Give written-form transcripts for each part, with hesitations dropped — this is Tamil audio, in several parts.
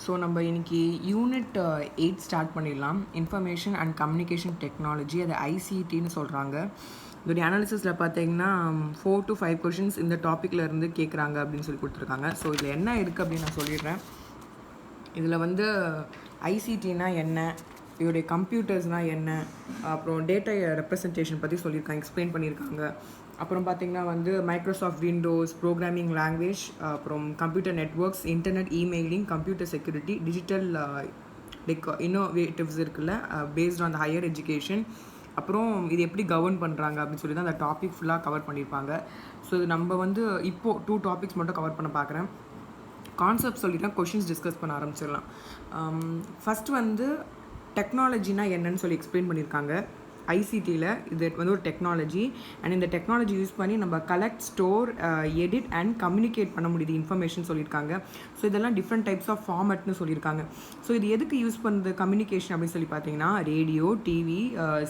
ஸோ நம்ம இன்னைக்கு யூனிட் 8 ஸ்டார்ட் பண்ணிடலாம். இன்ஃபர்மேஷன் அண்ட் கம்யூனிகேஷன் டெக்னாலஜி, அது ஐசிடின்னு சொல்கிறாங்க. இதோடைய அனாலிசிஸில் பார்த்தீங்கன்னா 4 to 5 கொஷின்ஸ் இந்த டாப்பிக்கில் இருந்து கேட்குறாங்க அப்படின்னு சொல்லி கொடுத்துருக்காங்க. ஸோ இதில் என்ன இருக்குது அப்படின்னு நான் சொல்லிடுறேன். இதில் வந்து ஐசிடினா என்ன, இதோடைய கம்ப்யூட்டர்ஸ்னால் என்ன, அப்புறம் டேட்டா ரெப்ரசன்டேஷன் பற்றி சொல்லியிருக்காங்க, எக்ஸ்பிளைன் பண்ணியிருக்காங்க. அப்புறம் பார்த்திங்கன்னா வந்து மைக்ரோசாஃப்ட் விண்டோஸ், ப்ரோக்ராமிங் லாங்குவேஜ், அப்புறம் computer networks, internet, emailing, computer security, digital like innovatives இருக்குல்ல based on the higher education, அப்புறம் இது எப்படி கவர்ன் பண்ணுறாங்க அப்படின்னு சொல்லி தான் அந்த டாபிக் ஃபுல்லாக கவர் பண்ணியிருப்பாங்க. ஸோ இது நம்ம வந்து இப்போது 2 டாபிக்ஸ் மட்டும் கவர் பண்ண பார்க்குறேன். கான்செப்ட் சொல்லிட்டேன், கொஷின்ஸ் டிஸ்கஸ் பண்ண ஆரம்பிச்சிடலாம். ஃபஸ்ட்டு வந்து டெக்னாலஜினா என்னன்னு சொல்லி எக்ஸ்பிளைன் பண்ணியிருக்காங்க. ஐசிடியில் இது வந்து ஒரு டெக்னாலஜி, அண்ட் இந்த டெக்னாலஜி யூஸ் பண்ணி நம்ம collect, store, edit and communicate பண்ண முடியுது இன்ஃபர்மேஷன் சொல்லியிருக்காங்க. ஸோ இதெல்லாம் டிஃப்ரெண்ட் டைப்ஸ் ஆஃப் ஃபார்மட்னு சொல்லியிருக்காங்க. ஸோ இது எதுக்கு யூஸ் பண்ணுறது கம்யூனிகேஷன் அப்படின்னு சொல்லி பார்த்தீங்கன்னா ரேடியோ, டிவி,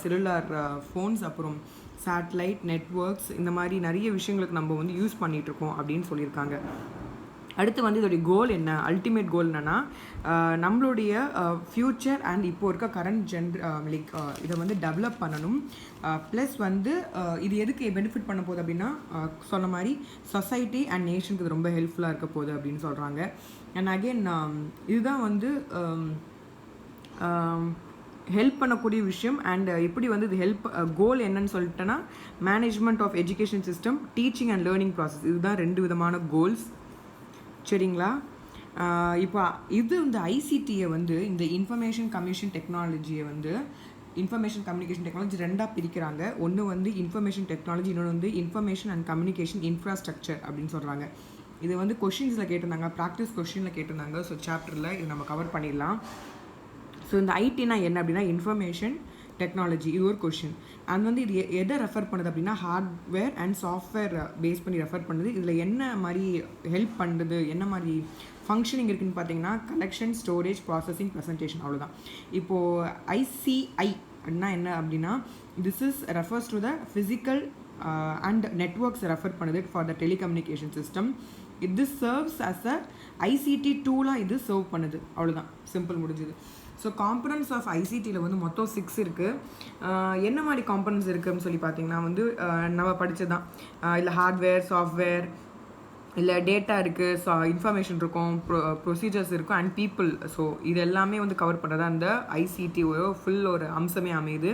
செல்லுலார் ஃபோன்ஸ், அப்புறம் சேட்டலைட் நெட்ஒர்க்ஸ், இந்த மாதிரி நிறைய விஷயங்களுக்கு நம்ம வந்து யூஸ் பண்ணிகிட்ருக்கோம் அப்படின்னு சொல்லியிருக்காங்க. அடுத்து வந்து இதோடைய கோல் என்ன, அல்டிமேட் கோல் என்னென்னா நம்மளுடைய ஃப்யூச்சர் அண்ட் இப்போ இருக்க கரண்ட் லைக் இதை வந்து டெவலப் பண்ணணும். ப்ளஸ் வந்து இது எதுக்கு பெனிஃபிட் பண்ண போகுது அப்படின்னா சொன்ன மாதிரி சொசைட்டி அண்ட் நேஷனுக்கு இது ரொம்ப ஹெல்ப்ஃபுல்லாக இருக்க போகுது அப்படின்னு சொல்கிறாங்க. அண்ட் அகெயின் இதுதான் வந்து ஹெல்ப் பண்ணக்கூடிய விஷயம். அண்ட் எப்படி வந்து இது ஹெல்ப் கோல் என்னன்னு சொல்லிட்டேன்னா management of education system, teaching and learning process, இதுதான் 2 விதமான கோல்ஸ். சரிங்களா? இப்போ இது இந்த ஐசிடியை வந்து இந்த இன்ஃபர்மேஷன் கம்யூனிகேஷன் டெக்னாலஜியை வந்து இன்ஃபர்மேஷன் கம்யூனிகேஷன் டெக்னாலஜி 2ஆக பிரிக்கிறாங்க. ஒன்று வந்து இன்ஃபர்மேஷன் டெக்னாலஜி, இன்னொன்று வந்து இன்ஃபர்மேஷன் அண்ட் கம்யூனிகேஷன் இன்ஃப்ராஸ்ட்ரக்சர் அப்படின்னு சொல்கிறாங்க. இது வந்து கொஷின்ஸில் கேட்டிருந்தாங்க, ப்ராக்டிஸ் கொஷினில் கேட்டிருந்தாங்க. ஸோ சாப்டரில் இது நம்ம கவர் பண்ணிடலாம். ஸோ இந்த ஐடினா என்ன அப்படின்னா இன்ஃபர்மேஷன் டெக்னாலஜி, இது ஒரு கொஷின். அண்ட் வந்து இது எதை ரெஃபர் பண்ணுது அப்படின்னா ஹார்ட்வேர் அண்ட் சாஃப்ட்வேர் பேஸ் பண்ணி ரெஃபர் பண்ணுது. இதில் என்ன மாதிரி ஹெல்ப் பண்ணுறது, என்ன மாதிரி ஃபங்க்ஷனிங் இருக்குதுன்னு பார்த்தீங்கன்னா கலெக்ஷன், ஸ்டோரேஜ், ப்ராசஸிங், ப்ரெசன்டேஷன், அவ்வளோதான். இப்போது ஐசிஐ அப்படின்னா என்ன அப்படின்னா this is refers to the physical and networks refer பண்ணுது ஃபார் த டெலிகம்யூனிகேஷன் சிஸ்டம். இது சர்வ்ஸ் அஸ் அ ஐசிடி டூலாக இது சர்வ் பண்ணுது, அவ்வளோதான், சிம்பிள், முடிஞ்சுது. ஸோ காம்பனன்ட்ஸ் ஆஃப் ஐசிடியில் வந்து மொத்தம் 6 இருக்குது. என்ன மாதிரி காம்பனன்ட்ஸ் இருக்குதுன்னு சொல்லி பார்த்தீங்கன்னா வந்து நம்ம படித்தது தான். இல்லை ஹார்ட்வேர், சாஃப்ட்வேர், இல்லை டேட்டா இருக்குது, ஸோ இன்ஃபர்மேஷன் இருக்கும், ப்ரொசீஜர்ஸ் இருக்கும், அண்ட் பீப்புள். ஸோ இது எல்லாமே வந்து கவர் பண்ணுறது அந்த ஐசிடி ஃபுல் ஒரு அம்சமே அமையுது.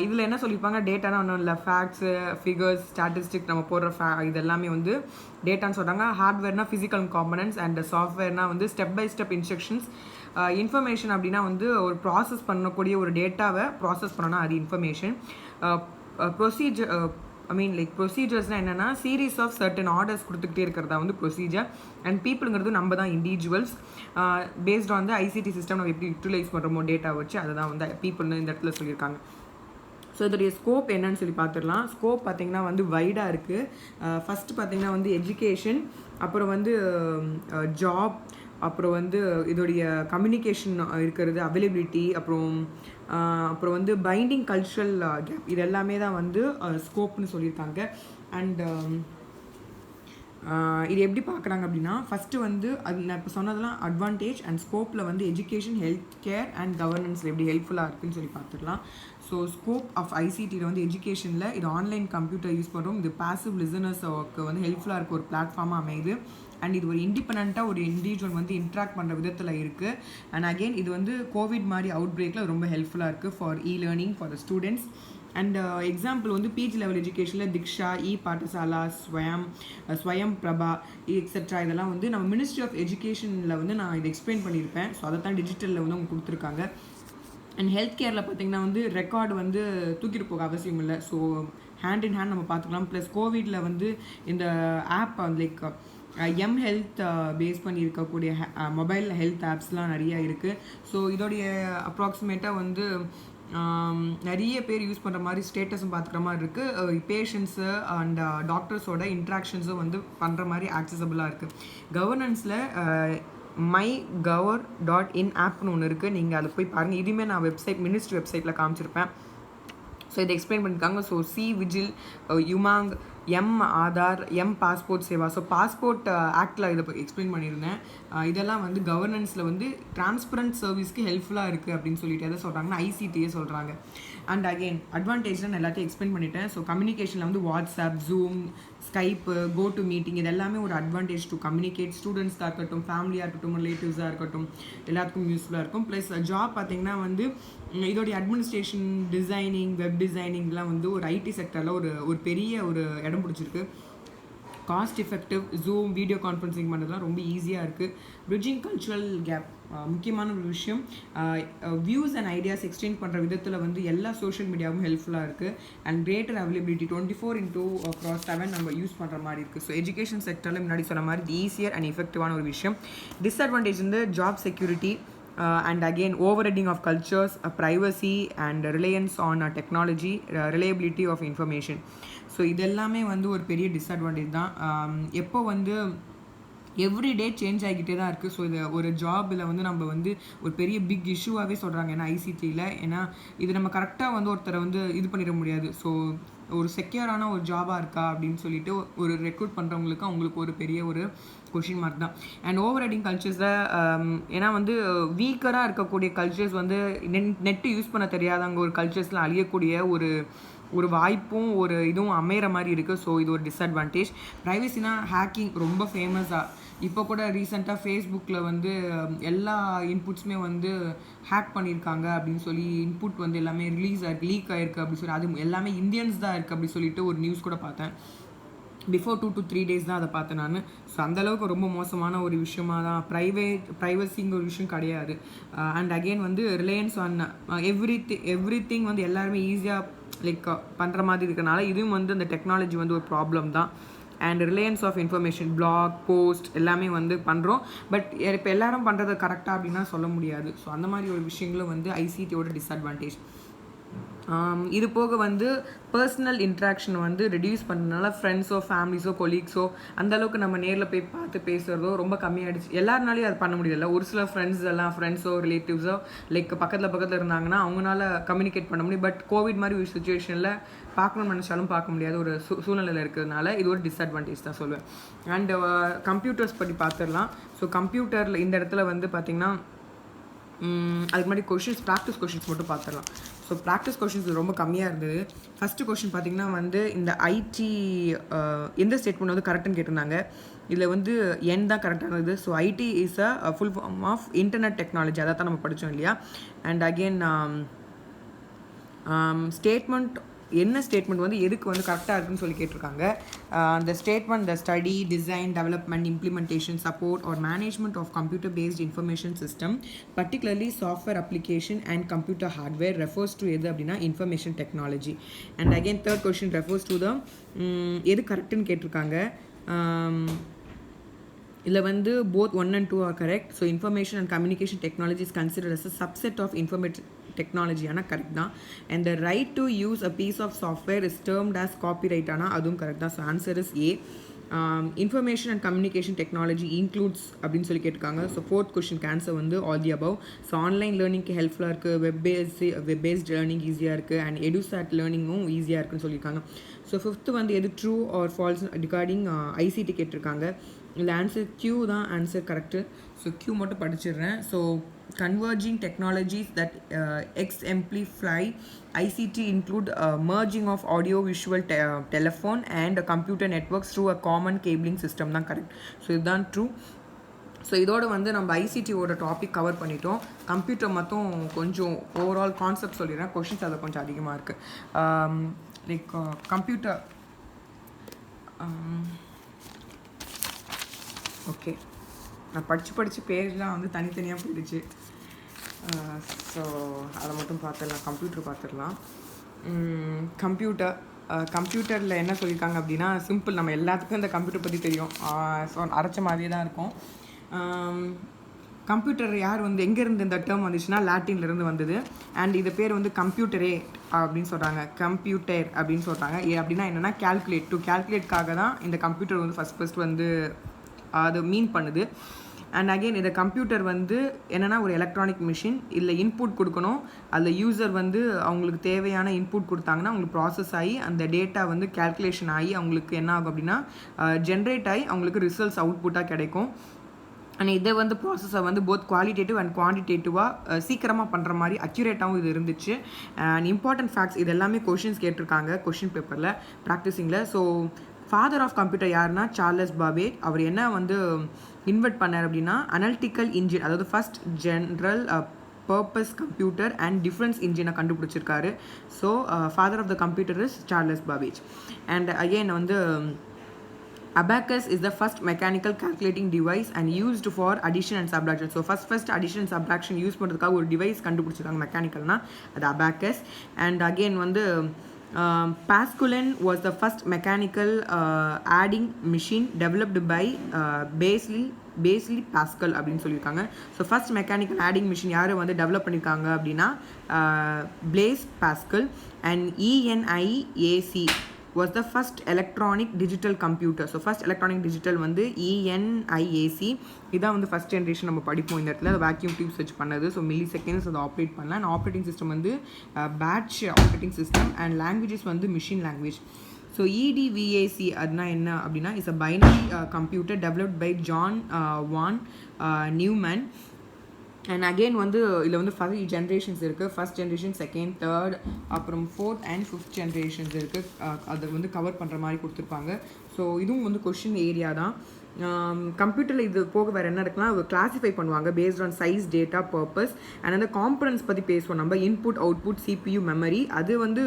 இதில் என்ன சொல்லியிருப்பாங்க, டேட்டானா ஒன்றும் இல்லை, ஃபேக்ட்ஸு, ஃபிகர்ஸ், ஸ்டாட்டிஸ்டிக், நம்ம போடுற இது எல்லாமே வந்து டேட்டான்னு சொல்கிறாங்க. ஹார்ட்வேர்னால் ஃபிசிக்கல் காம்பனன்ட்ஸ், அண்ட் சாஃப்ட்வேர்னால் வந்து step by step instructions. Information அப்படின்னா வந்து ஒரு ப்ராசஸ் பண்ணக்கூடிய ஒரு டேட்டாவை ப்ராசஸ் பண்ணோன்னா அது இன்ஃபர்மேஷன். ப்ரொசீஜர் ப்ரொசீஜர்ஸ்னால் என்னென்னா சீரீஸ் ஆஃப் சர்டன் ஆர்டர்ஸ் கொடுத்துக்கிட்டே இருக்கிறதா வந்து ப்ரொசீஜர். அண்ட் பீப்புளுங்கிறது நம்ம தான், individuals. Paste on the ICT system நம்ம எப்படி யூட்டிலைஸ் பண்ணுறோமோ டேட்டா வச்சு, அதை தான் வந்து பீப்புள்னு இந்த இடத்துல சொல்லியிருக்காங்க. ஸோ இதோடைய ஸ்கோப் என்னன்னு சொல்லி பார்த்துடலாம். ஸ்கோப் பார்த்திங்கன்னா வந்து வைடாக இருக்குது. ஃபஸ்ட்டு பார்த்திங்கன்னா வந்து எஜுகேஷன், அப்புறம் வந்து ஜாப், அப்புறம் வந்து இதோடைய கம்யூனிகேஷன் இருக்கிறது, அவைலபிலிட்டி, அப்புறம் வந்து பைண்டிங் கல்ச்சுரல் கேப், இது எல்லாமே தான் வந்து ஸ்கோப்னு சொல்லியிருக்காங்க. அண்ட் இது எப்படி பார்க்குறாங்க அப்படின்னா ஃபஸ்ட்டு வந்து அது நான் இப்போ சொன்னதெல்லாம் அட்வான்டேஜ். அண்ட் ஸ்கோப்பில் வந்து எஜுகேஷன், ஹெல்த் கேர் அண்ட் கவர்னன்ஸில் எப்படி ஹெல்ப்ஃபுல்லாக இருக்குதுன்னு சொல்லி பார்த்துக்கலாம். ஸோ ஸ்கோப் ஆஃப் ஐசிடியில் வந்து எஜுகேஷனில் இது ஆன்லைன் கம்ப்யூட்டர் யூஸ் பண்ணுறோம், இது பாசிவ் லிசனர்ஸுக்கு வந்து ஹெல்ப்ஃபுல்லாக இருக்க ஒரு பிளாட்ஃபார்மாக அமையுது. அண்ட் இது ஒரு இண்டிபெண்ட்டாக ஒரு இண்டிவிஜுவல் வந்து இன்ட்ராக்ட் பண்ணுற விதத்தில் இருக்குது. அண்ட் அகெயின் இது வந்து கோவிட் மாதிரி அவுட் பிரேக்கில் ரொம்ப ஹெல்ப்ஃபுல்லாக இருக்குது for learning for the students. And example வந்து பிஜி லெவல் எஜுகேஷனில் திக்ஷா, பாடசாலா, ஸ்வயம் பிரபா, எக்ஸெட்ரா, இதெல்லாம் வந்து நம்ம மினிஸ்ட்ரி ஆஃப் எஜுகேஷனில் வந்து நான் இதை எக்ஸ்பிளைன் பண்ணியிருப்பேன். ஸோ அதை தான் டிஜிட்டலில் வந்து அவங்க கொடுத்துருக்காங்க. அண்ட் ஹெல்த் கேரில் பார்த்திங்கன்னா வந்து ரெக்கார்டு வந்து தூக்கிட்டு போக அவசியம் இல்லை. ஸோ ஹேண்ட் இன் ஹேண்ட் நம்ம பார்த்துக்கலாம். ப்ளஸ் கோவிடில் வந்து இந்த ஆப் லைக் ஹெல்த் பேஸ் பண்ணி இருக்கக்கூடிய மொபைல் ஹெல்த் ஆப்ஸ்லாம் நிறையா இருக்குது. ஸோ இதோடைய அப்ராக்சிமேட்டாக வந்து நிறைய பேர் யூஸ் பண்ணுற மாதிரி ஸ்டேட்டஸும் பார்த்துக்கிற மாதிரி இருக்குது. பேஷண்ட்ஸு அண்ட் டாக்டர்ஸோட இன்ட்ராக்ஷன்ஸும் வந்து பண்ணுற மாதிரி ஆக்சசபிளாக இருக்குது. கவர்னன்ஸில் mygovern.in ஆப்னு ஒன்று இருக்குது, நீங்கள் அதை போய் பாருங்கள். இதுவுமே நான் மினிஸ்ட்ரி வெப்சைட்டில் காமிச்சிருப்பேன். ஸோ இதை எக்ஸ்பிளைன் பண்ணியிருக்காங்க. So vigil, UMANG, Aadhaar, passport Seva. So passport ஆக்டில் இதை எக்ஸ்பிளைன் பண்ணியிருந்தேன். இதெல்லாம் வந்து கவர்னன்ஸில் வந்து டிரான்ஸ்பரண்ட் சர்வீஸ்க்கு ஹெல்ப்ஃபுல்லாக இருக்குது அப்படின்னு சொல்லிட்டு எதை சொல்கிறாங்கன்னா ஐசிடியே சொல்கிறாங்க. அண்ட் அகெயின் அட்வான்டேஜ் நான் எல்லாத்தையும் எக்ஸ்பிளைன் பண்ணிட்டேன். ஸோ கம்யூனிகேஷனில் வந்து WhatsApp, Zoom, Skype, go to meeting இது எல்லாமே ஒரு அட்வான்டேஜ் டு கம்யூனிகேட். ஸ்டூடெண்ட்ஸாக இருக்கட்டும், ஃபேமிலியாக இருக்கட்டும், ரிலேட்டிவ்ஸாக இருக்கட்டும், எல்லாத்துக்கும் யூஸ்ஃபுல்லாக இருக்கும். ப்ளஸ் ஜாப் பார்த்திங்கன்னா வந்து இதோடைய அட்மினிஸ்ட்ரேஷன், டிசைனிங், வெப் டிசைனிங்லாம் வந்து ஒரு ஐடி செக்டரில் ஒரு பெரிய ஒரு இடம் பிடிச்சிருக்கு. Cost effective, zoom, video conferencing பண்ணுறதுலாம் ரொம்ப ஈஸியாக இருக்குது. பிரிட்ஜிங் கல்ச்சுரல் கேப் முக்கியமான ஒரு விஷயம். வியூஸ் அண்ட் ஐடியாஸ் எக்ஸ்சேஞ்ச் பண்ணுற விதத்தில் வந்து எல்லா சோஷியல் மீடியாவும் ஹெல்ப்ஃபுல்லாக இருக்குது. அண்ட் கிரேட்டர் அவைலபிலிட்டி 24/7 நம்ம யூஸ் பண்ணுற மாதிரி இருக்குது. ஸோ எஜுகேஷன் செக்டரில் முன்னாடி சொன்ன மாதிரி இது ஈஸியர் அண்ட் எஃபெக்டிவான ஒரு விஷயம். டிஸ்அட்வான்டேஜ் வந்து job security and again overriding of cultures, privacy and reliance on technology, reliability of information. So இதெல்லாமே வந்து ஒரு பெரிய டிஸ்அட்வான்டேஜ் தான். எப்போ வந்து எவ்ரிடே சேஞ்ச் ஆகிக்கிட்டே தான் இருக்குது. ஸோ இது ஒரு ஜாபில் வந்து நம்ம வந்து ஒரு பெரிய பிக் இஷ்யூவாகவே சொல்கிறாங்க. ஏன்னா ஐசிடியில் ஏன்னா இது நம்ம கரெக்டாக வந்து ஒருத்தரை வந்து இது பண்ணிட முடியாது. ஸோ ஒரு செக்யூரான ஒரு ஜாபாக இருக்கா அப்படின்னு சொல்லிட்டு ஒரு ரெக்ரூட் பண்ணுறவங்களுக்கு அவங்களுக்கு ஒரு பெரிய ஒரு கொஷின் மார்க் தான். அண்ட் ஓவர் ரைடிங் கல்ச்சர்ஸில் ஏன்னா வந்து வீக்கராக இருக்கக்கூடிய கல்ச்சர்ஸ் வந்து நெட்டு யூஸ் பண்ண தெரியாதவங்க ஒரு கல்ச்சர்ஸில் அழியக்கூடிய ஒரு வாய்ப்பும் ஒரு இதுவும் அமைகிற மாதிரி இருக்குது. ஸோ இது ஒரு டிஸ்அட்வான்டேஜ். ப்ரைவசினா ஹேக்கிங் ரொம்ப ஃபேமஸாக இப்போ கூட ரீசெண்டாக ஃபேஸ்புக்கில் வந்து எல்லா இன்புட்ஸுமே வந்து ஹேக் பண்ணியிருக்காங்க அப்படின்னு சொல்லி இன்புட் வந்து எல்லாமே ரிலீஸ் ஆகிருக்கு, லீக் ஆகிருக்கு அப்படின்னு சொல்லி அது எல்லாமே இந்தியன்ஸ் தான் இருக்குது அப்படி சொல்லிட்டு ஒரு நியூஸ் கூட பார்த்தேன். பிஃபோர் 2 to 3 days தான் அதை பார்த்தேன் நான். ஸோ அந்தளவுக்கு ரொம்ப மோசமான ஒரு விஷயமாக தான் ப்ரைவசிங்கிற ஒரு விஷயம் கிடையாது. அண்ட் அகெயின் வந்து ரிலையன்ஸ் ஆன் எவ்ரி திங் வந்து எல்லாருமே ஈஸியாக லைக் பண்ணுற மாதிரி இருக்கனால இதுவும் வந்து அந்த டெக்னாலஜி வந்து ஒரு ப்ராப்ளம் தான். And reliance of information, blog post எல்லாமே வந்து பண்ணுறோம். பட் இப்போ எல்லாரும் பண்ணுறது கரெக்டாக அப்படின்னா சொல்ல முடியாது. ஸோ அந்த மாதிரி ஒரு விஷயங்களும் வந்து ஐசிடியோட டிஸ்அட்வான்டேஜ். இது போக வந்து பர்சனல் இன்ட்ராக்ஷன் வந்து ரெடியூஸ் பண்ணுறதுனால ஃப்ரெண்ட்ஸோ, ஃபேமிலிஸோ, கொலீக்ஸோ அந்தளவுக்கு நம்ம நேரில் போய் பார்த்து பேசுகிறதோ ரொம்ப கம்மியாகிடுச்சு. எல்லாருனாலையும் அது பண்ண முடியல. ஒரு சில ஃப்ரெண்ட்ஸோ, ரிலேட்டிவ்ஸோ லைக் பக்கத்தில் இருந்தாங்கன்னா அவங்களால கம்யூனிகேட் பண்ண முடியும். பட் கோவிட் மாதிரி ஒரு சுச்சுவேஷனில் பார்க்கணும்னு நினச்சாலும் பார்க்க முடியாத ஒரு சூழ்நிலையில் இருக்கிறதுனால இது ஒரு டிஸ்அட்வான்டேஜ் தான் சொல்லுவேன். அண்ட் கம்ப்யூட்டர்ஸ் பற்றி பார்த்துடலாம். ஸோ கம்ப்யூட்டரில் இந்த இடத்துல வந்து பார்த்திங்கன்னா அதுக்கு முன்னாடி ப்ராக்டிஸ் கொஷின்ஸ் மட்டும் பார்த்துடலாம். ஸோ ப்ராக்டிஸ் கொஷின்ஸ் ரொம்ப கம்மியாக இருந்தது. ஃபஸ்ட்டு கொஷின் பார்த்திங்கன்னா வந்து இந்த ஐடி எந்த ஸ்டேட்மெண்ட் வந்து கரெக்டுன்னு கேட்டிருந்தாங்க. இதில் வந்து என் தான் கரெக்டானது. So IT is a full form of internet technology, அதை தான் நம்ம படித்தோம் இல்லையா. அண்ட் அகெயின் ஸ்டேட்மெண்ட் என்ன ஸ்டேட்மெண்ட் வந்து எதுக்கு வந்து கரெக்டாக இருக்குன்னு சொல்லி கேட்டிருக்காங்க. அந்த statement the study, design, development, implementation, support or management of computer based information system particularly software application and computer hardware refers to எது அப்படின்னா information technology. And again third question refers to the எது கரெக்டுன்னு கேட்டிருக்காங்க. இதில் வந்து both 1 and 2 are correct. So information and communication technology is considered as a subset of information technology ஆனால் கரெக்ட் தான். And the right to use a piece of software is termed as copyright ஆனால் அதுவும் கரெக்ட் தான். So answer is A. Information and communication technology includes அப்படின்னு சொல்லி கேட்டிருக்காங்க. ஸோ ஃபோர்த் கொஸ்டினுக்கு ஆன்சர் வந்து all the above. So online லேர்னிங்க்கு ஹெல்ப்ஃபுல்லாக இருக்குது, வெப் பேஸ்ட் லேர்னிங் ஈஸியாக இருக்குது, அண்ட் எடுசாட் லேர்னிங்கும் ஈஸியாக இருக்குன்னு சொல்லியிருக்காங்க. ஸோ ஃபிஃப்த்து வந்து எது true or false regarding ICT கேட்டிருக்காங்க. இல்லை ஆன்சர் கியூ தான் ஆன்சர் கரெக்டு. ஸோ கியூ மட்டும் படிச்சிடுறேன். So converging technologies that exemplify ICT include merging of audio visual telephone and computer networks through a common cabling system தான் கரெக்ட். ஸோ இதுதான் ட்ரூ. ஸோ இதோட வந்து நம்ம ஐசிடியோட டாபிக் கவர் பண்ணிட்டோம். கம்ப்யூட்டர் மட்டும் கொஞ்சம் ஓவரால் கான்செப்ட் சொல்லிடுறேன். கொஷின்ஸ் அதில் கொஞ்சம் அதிகமாக இருக்குது. லைக் கம்ப்யூட்டர் ஓகே, நான் படித்து பேஜ்லாம் வந்து தனித்தனியாக போயிடுச்சு. ஸோ அதை மட்டும் பார்த்துடலாம். கம்ப்யூட்டர் பார்த்துடலாம். கம்ப்யூட்டரில் என்ன சொல்லியிருக்காங்க அப்படின்னா சிம்பிள், நம்ம எல்லாத்துக்கும் இந்த கம்ப்யூட்டர் பற்றி தெரியும். ஸோ அரைச்ச மாதிரியே தான் இருக்கும். கம்ப்யூட்டர் யார் வந்து எங்கேருந்து இந்த டேர்ம் வந்துச்சுன்னா லாட்டின்லேருந்து வந்தது. அண்ட் இது பேர் வந்து கம்ப்யூட்டரே அப்படின்னு சொல்கிறாங்க, கம்ப்யூட்டர் அப்படின்னு சொல்கிறாங்க. அப்படின்னா என்னென்னா கேல்குலேட்காக தான் இந்த கம்ப்யூட்டர் வந்து ஃபஸ்ட் வந்து அது மீன் பண்ணுது. அண்ட் அகெயின் இந்த கம்ப்யூட்டர் வந்து என்னென்னா ஒரு எலக்ட்ரானிக் மிஷின், இல்லை இன்புட் கொடுக்கணும், அதில் யூசர் வந்து அவங்களுக்கு தேவையான இன்புட் கொடுத்தாங்கன்னா அவங்களுக்கு ப்ராசஸ் ஆகி அந்த டேட்டா வந்து கேல்குலேஷன் ஆகி அவங்களுக்கு என்ன ஆகும் அப்படின்னா ஜென்ரேட் ஆகி அவங்களுக்கு ரிசல்ட்ஸ் அவுட்புட்டாக கிடைக்கும். அண்ட் இதை வந்து ப்ராசஸை வந்து போத் குவாலிட்டேட்டிவ் அண்ட் குவான்டிடேட்டிவாக சீக்கிரமாக பண்ணுற மாதிரி அக்யூரேட்டாகவும் இது இருந்துச்சு. அண்ட் இம்பார்ட்டன்ட் ஃபேக்ட்ஸ் இது எல்லாமே கொஷின்ஸ் கேட்டிருக்காங்க கொஷின் பேப்பரில் ப்ராக்டிஸிங்கில். ஸோ ஃபாதர் ஆஃப் கம்ப்யூட்டர் யாருன்னா சார்லஸ் பாபேஜ். அவர் என்ன வந்து இன்வெர்ட் பண்ணார் அப்படின்னா அனலிட்டிக்கல் இன்ஜின், அதாவது first general purpose computer and difference இன்ஜினை கண்டுபிடிச்சிருக்காரு. So father of the computer is Charles Babbage. And again வந்து abacus is the first mechanical calculating device and used for addition and subtraction. So first addition and subtraction use பண்ணுறதுக்காக ஒரு டிவைஸ் கண்டுபிடிச்சிருக்காங்க மெக்கானிக்கல்னா அது abacus. And again வந்து Pascaline was the first mechanical adding machine developed by Basely Pascal அப்படின்னு சொல்லியிருக்காங்க. So first mechanical adding machine யார் வந்து டெவலப் பண்ணியிருக்காங்க அப்படின்னா place pascal. And ENIAC was the first electronic digital computer. So first electronic digital வந்து ENIAC. இதான் வந்து ஃபஸ்ட் ஜென்ரேஷன் நம்ம படிப்போம் இந்த இடத்துல. அது வேக்யூம் டியூப்ஸ் வச்சு பண்ணது. ஸோ மில்லி செகண்ட்ஸ் அதை ஆப்ரேட் பண்ணலாம். அண்ட் ஆப்ரேட்டிங் சிஸ்டம் வந்து batch operating system. And languages வந்து மிஷின் லாங்குவேஜ். ஸோ EDVAC அதுனா என்ன அப்படின்னா is a binary computer developed by John von Neumann. And again வந்து இதில் வந்து 5 ஜென்ரேஷன்ஸ் இருக்குது. ஃபர்ஸ்ட் ஜென்ரேஷன், செகண்ட், தேர்ட், அப்புறம் 4th and 5th ஜென்ரேஷன்ஸ் இருக்குது. அதை வந்து கவர் பண்ணுற மாதிரி கொடுத்துருப்பாங்க. ஸோ இதுவும் வந்து கொஷின் ஏரியா தான். கம்ப்யூட்டரில் இது போக வேறு என்ன இருக்குன்னா கிளாஸிஃபை பண்ணுவாங்க based on size, data, purpose. And அந்த காம்பனன்ட்ஸ் பற்றி பேசுவோம் நம்ம. Input, output, CPU, memory. அது வந்து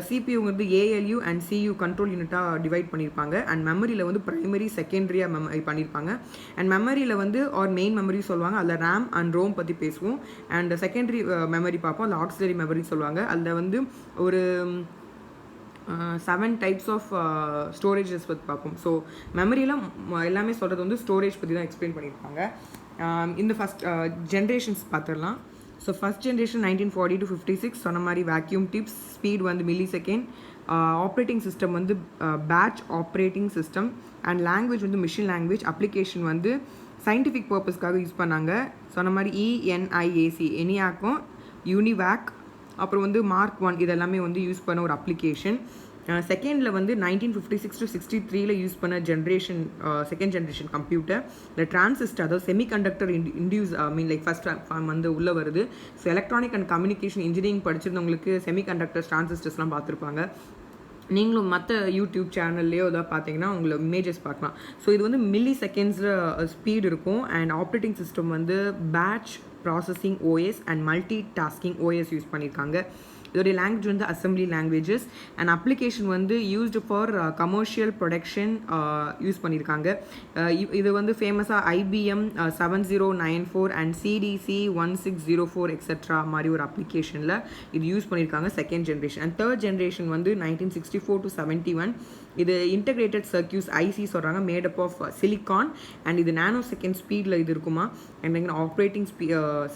CPUங்கிறது ALU அண்ட் CU கண்ட்ரோல் யூனிட்டாக டிவைட் பண்ணியிருப்பாங்க. அண்ட் மெமரியில் வந்து ப்ரைமரி, செகண்டரியாக மெமரி பண்ணியிருப்பாங்க. அண்ட் மெமரியில் வந்து ஆர் மெயின் மெமரி சொல்லுவாங்க. அதில் RAM அண்ட் ROM பற்றி பேசுவோம். அண்ட் செகண்டரி மெமரி பார்ப்போம். அதில் ஆக்சிலரி மெமரி சொல்லுவாங்க. அதில் வந்து ஒரு 7 டைப்ஸ் ஆஃப் ஸ்டோரேஜஸ் பற்றி பார்ப்போம். ஸோ மெமரியில் எல்லாமே சொல்கிறது வந்து ஸ்டோரேஜ் பற்றி தான் எக்ஸ்பிளைன் பண்ணியிருப்பாங்க. இந்த ஃபஸ்ட் ஜென்ரேஷன்ஸ் பார்த்துடலாம். ஸோ ஃபஸ்ட் ஜென்ரேஷன் 1940 to 56 சொன்ன மாதிரி வேக்யூம் டிப்ஸ். ஸ்பீட் வந்து மில்லி செகண்ட். ஆப்ரேட்டிங் சிஸ்டம் வந்து batch operating system. And language வந்து மிஷின் லாங்குவேஜ். அப்ளிகேஷன் வந்து சயின்டிஃபிக் பர்பஸ்க்காக யூஸ் பண்ணாங்க. சொன்ன மாதிரி ENIAC ENIACம் யூனிவேக் அப்புறம் வந்து Mark 1 இதெல்லாமே வந்து யூஸ் பண்ண ஒரு அப்ளிகேஷன். செகண்டில் வந்து 1956 to 63 யூஸ் பண்ண ஜென்ரேஷன் செகண்ட் ஜென்ரேஷன் கம்ப்யூட்டர். இல்லை டிரான்சிஸ்டர், அதாவது செமிகண்டக்டர் இன்டியூஸ் லைக் ஃபர்ஸ்ட் வந்து உள்ளே வருது. ஸோ எலக்ட்ரானிக் அண்ட் கம்யூனிகேஷன் இன்ஜினியரிங் படிச்சிருந்தவங்களுக்கு செமிகண்டக்டர்ஸ், டிரான்சிஸ்டர்ஸ்லாம் பார்த்துருப்பாங்க. நீங்களும் மற்ற யூடியூப் சேனல்லையோ எதாவது பார்த்தீங்கன்னா உங்களை இமேஜஸ் பார்க்கலாம். ஸோ இது வந்து மில்லி செகண்ட்ஸில் ஸ்பீட் இருக்கும். அண்ட் ஆப்ரேட்டிங் சிஸ்டம் வந்து batch processing OS and multitasking OS use பண்ணியிருக்காங்க. இதோடைய லாங்குவேஜ் வந்து அசம்பிளி லாங்குவேஜஸ். அண்ட் அப்ளிகேஷன் வந்து used for commercial production use பண்ணியிருக்காங்க. இது வந்து ஃபேமஸாக IBM 7094 அண்ட் CDC 1604 எக்ஸெட்ரா மாதிரி ஒரு அப்ளிகேஷனில் இது யூஸ் பண்ணியிருக்காங்க second generation. And third generation வந்து 1964 to 71. இது இன்டகிரேட்டட் சர்க்யூட்ஸ் IC சொல்கிறாங்க, மேடப் ஆஃப் சிலிக்கான். அண்ட் இது நானோ செகண்ட் ஸ்பீடில் இது இருக்குமா. அண்ட் ஆப்ரேட்டிங்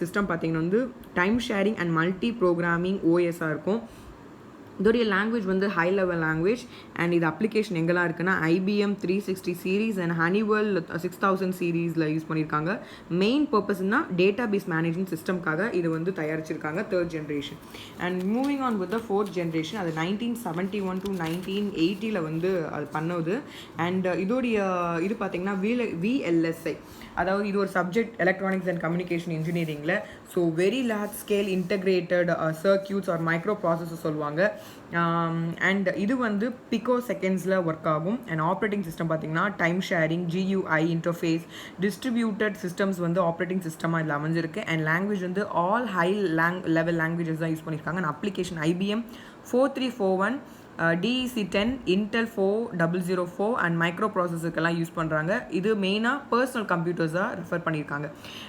சிஸ்டம் பார்த்தீங்கன்னா வந்து time sharing and multi programming OS இருக்கும். இதோடைய லாங்குவேஜ் வந்து ஹை லெவல் லாங்குவேஜ். அண்ட் இது அப்ளிகேஷன் எங்கெல்லாம் இருக்குன்னா IBM 360 சீரீஸ் அண்ட் Honeywell 6000 சீரீஸில் யூஸ் பண்ணியிருக்காங்க. மெயின் பர்பஸ்னா டேட்டா பேஸ் மேனேஜ்மெண்ட் சிஸ்டம்காக இது வந்து தயாரிச்சிருக்காங்க third generation. And moving on with the fourth generation, அது 1971 to 1980 வந்து அது பண்ணுது. அண்ட் இதோடைய இது பார்த்தீங்கன்னா VLSI, அதாவது இது ஒரு சப்ஜெக்ட் எலக்ட்ரானிக்ஸ் அண்ட் கம்யூனிகேஷன் இன்ஜினியரிங்கில். So very large scale integrated circuits or micro processor சொல்லுவாங்க. அண்ட் இது வந்து பிகோ செகண்ட்ஸில் ஒர்க் ஆகும். அண்ட் ஆப்ரேட்டிங் சிஸ்டம் பார்த்தீங்கன்னா time sharing, GUI interface, distributed systems வந்து ஆப்ரேட்டிங் சிஸ்டமாக இதில் அமைஞ்சிருக்கு. அண்ட் லாங்குவேஜ் வந்து ஆல் ஹை லெவல் லாங்குவேஜஸ் தான் யூஸ் பண்ணியிருக்காங்க. And application IBM 4341, DEC10, Intel 4004 and micro ப்ராசஸருக்கெல்லாம் யூஸ் பண்ணுறாங்க. இது மெயினாக பர்சனல் கம்ப்யூட்டர்ஸாக ரெஃபர் பண்ணியிருக்காங்க.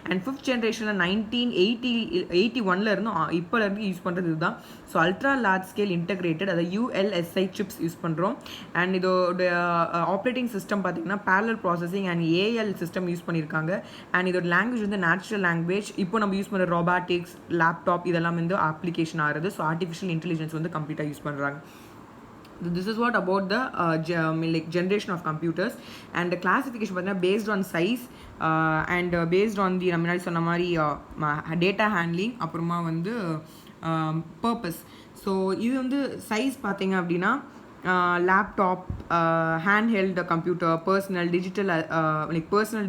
அண்ட் ஃபிஃப்த் ஜென்ரேஷனில் 1981 இருந்தும் இப்போலேருந்து யூஸ் பண்ணுறது இதுதான். So ultra large scale integrated, அதை ULSI சிப்ஸ் யூஸ் பண்ணுறோம். அண்ட் இதோட ஆப்ரேட்டிங் சிஸ்டம் பார்த்திங்கன்னா parallel processing and AL system use பண்ணியிருக்காங்க. அண்ட் இதோட லாங்குவேஜ் வந்து நேச்சுரல் லாங்குவேஜ். இப்போ நம்ம யூஸ் பண்ணுற ரோபாட்டிக்ஸ், லேப்டாப் இதெல்லாம் வந்து அப்ளிகேஷன் ஆகிறது. ஸோ ஆர்டிஃபிஷியல் இன்டெலிஜென்ஸ் வந்து கம்ப்ளீட்டாக யூஸ் பண்ணுறாங்க. This is what about the like generation of computers. And the classification பார்த்தீங்கன்னா based on size and based on the முன்னாடி சொன்ன மாதிரி data handling அப்புறமா வந்து purpose. ஸோ இது வந்து சைஸ் பார்த்தீங்க அப்படின்னா laptop, hand computer, personal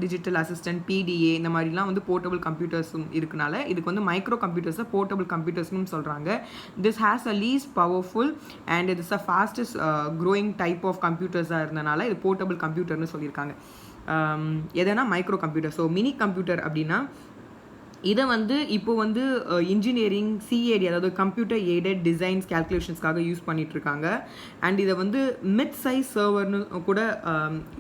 digital assistant, PDA இந்த மாதிரிலாம் வந்து போர்ட்டபிள் கம்ப்யூட்டர்ஸும் இருக்கனால இதுக்கு வந்து மைக்ரோ கம்ப்யூட்டர்ஸை போர்ட்டபிள் கம்ப்யூட்டர்ஸ்னு சொல்கிறாங்க. This has a least powerful and it is a fastest growing type of கம்ப்யூட்டர்ஸாக இருந்தனால இது போர்ட்டபிள் கம்ப்யூட்டர்னு சொல்லியிருக்காங்க. எதனா micro computer. So mini computer அப்படின்னா இதை வந்து இப்போ வந்து இன்ஜினியரிங், CAD அதாவது கம்ப்யூட்டர் எய்டட் டிசைன்ஸ் கேல்குலேஷன்ஸ்க்காக யூஸ் பண்ணிகிட்ருக்காங்க. அண்ட் இதை வந்து மிட் சைஸ் சர்வர்னு கூட